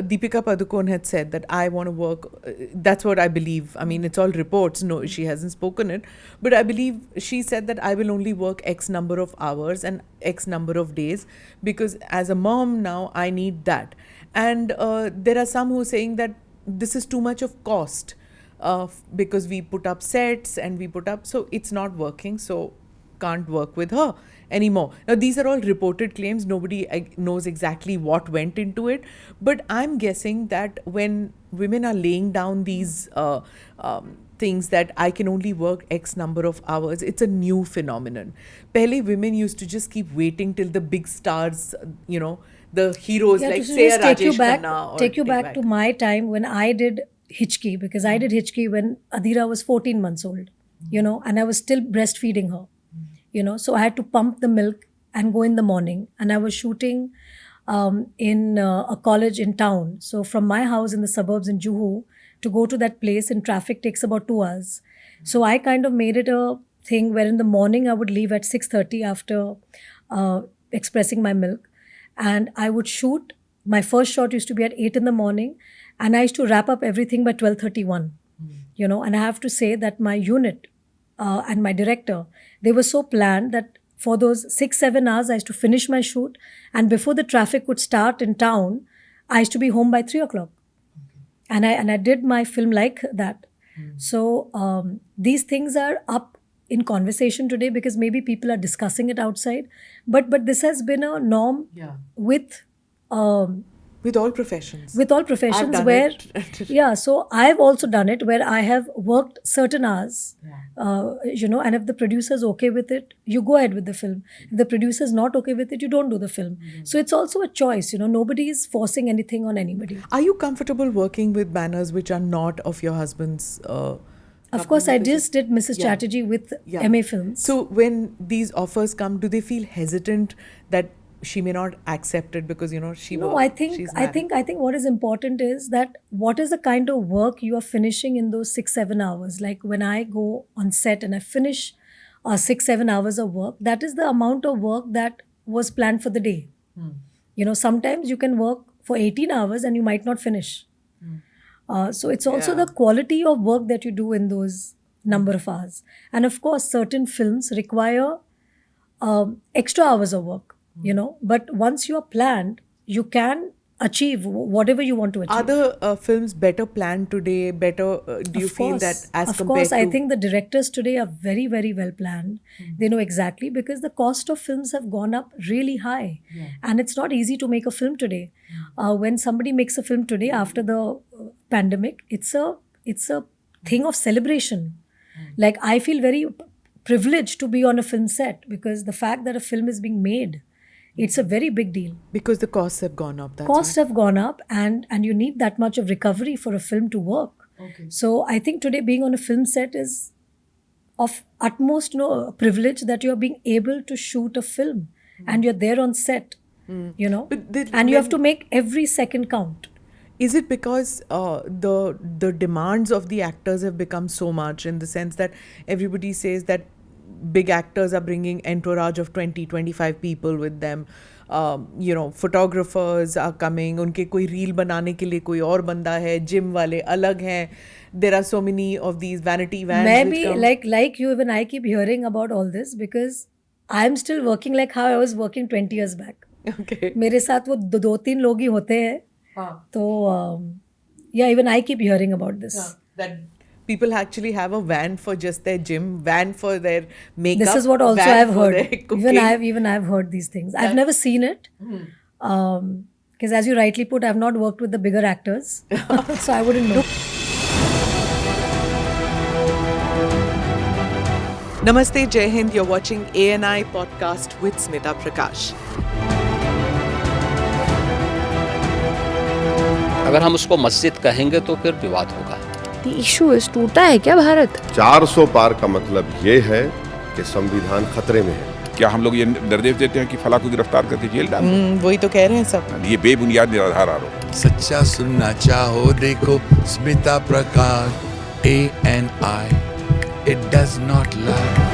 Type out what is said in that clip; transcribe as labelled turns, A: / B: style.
A: Deepika Padukone had said that I want to work. That's what I believe. I mean, it's all reports. No, she hasn't spoken it, but I believe she said that I will only work X number of hours and X number of days because as a mom now I need that. And there are some who are saying that this is too much of cost because we put up sets and we put up, so it's not working. So can't work with her anymore. Now, these are all reported claims. Nobody knows exactly what went into it. But I'm guessing that when women are laying down these things that I can only work X number of hours, it's a new phenomenon. Pehle, women used to just keep waiting till the big stars, the heroes like say Rajesh Khanna.
B: Take you back to my time when I did Hichki, because I did Hichki when Adira was 14 months old, and I was still breastfeeding her. So I had to pump the milk and go in the morning. And I was shooting in a college in town. So from my house in the suburbs in Juhu to go to that place in traffic takes about 2 hours. So I kind of made it a thing where in the morning I would leave at 6:30 after expressing my milk. And I would shoot. My first shot used to be at 8 in the morning. And I used to wrap up everything by 12:31. And I have to say that my unit and my director, they were so planned that for those 6-7 hours, I used to finish my shoot. And before the traffic would start in town, I used to be home by 3 o'clock. And I did my film like that. So these things are up in conversation today because maybe people are discussing it outside. But this has been a norm with
A: all professions.
B: With all professions,
A: I've done
B: where
A: it.
B: so I've also done it where I have worked certain hours, and if the producer is okay with it, you go ahead with the film. If the producer is not okay with it, you don't do the film. So it's also a choice. Nobody is forcing anything on anybody.
A: Are you comfortable working with banners which are not of your husband's?
B: Of course, I just did Mrs. Chatterjee with MA Films.
A: So when these offers come, do they feel hesitant that she may not accept it because she
B: No, I think what is important is that what is the kind of work you are finishing in those 6-7 hours. Like when I go on set and I finish 6-7 hours of work, that is the amount of work that was planned for the day. Sometimes you can work for 18 hours and you might not finish. So it's also the quality of work that you do in those number of hours. And of course, certain films require extra hours of work. But once you are planned, you can achieve whatever you want to achieve.
A: Are the films better planned today? Better? Do you feel that as compared to?
B: Of course, I think the directors today are very, very well planned. They know exactly because the cost of films have gone up really high, and it's not easy to make a film today. When somebody makes a film today after the pandemic, it's a thing of celebration. Like I feel very privileged to be on a film set because the fact that a film is being made, it's a very big deal.
A: Because the costs have gone up.
B: Costs have gone up and you need that much of recovery for a film to work. Okay. So I think today being on a film set is of utmost privilege that you're being able to shoot a film and you're there on set, and you have to make every second count.
A: Is it because the demands of the actors have become so much in the sense that everybody says that big actors are bringing entourage of 20-25 people with them, photographers are coming, उनके कोई reel बनाने के लिए कोई और बंदा है, gym वाले अलग हैं, there are so many of these vanity vans.
B: Maybe like you, even I keep hearing about all this because I'm still working like how I was working 20 years back.
A: Okay.
B: मेरे साथ वो 2-3 लोग ही होते हैं. तो even I keep hearing about this.
A: That people actually have a van for just their gym, van for their makeup.
B: This is what also I've heard. Even I've heard these things. I've never seen it. Because as you rightly put, I've not worked with the bigger actors. So I wouldn't know.
A: Namaste, Jai Hind. You're watching ANI podcast with Smita Prakash.
C: अगर हम उसको मस्जिद कहेंगे तो फिर विवाद होगा.
D: The issue is टूटा है क्या भारत?
E: 400 पार का मतलब ये है कि संविधान खतरे में है.
F: क्या हम लोग ये निर्देश देते हैं कि फला को गिरफ्तार करके जेल डाल दें?
A: वही तो कह रहे हैं सब.
F: ये बेबुनियाद निराधार आरोप.
G: सच्चा सुनना चाहो देखो स्मिता प्रकाश ANI. It does not lie.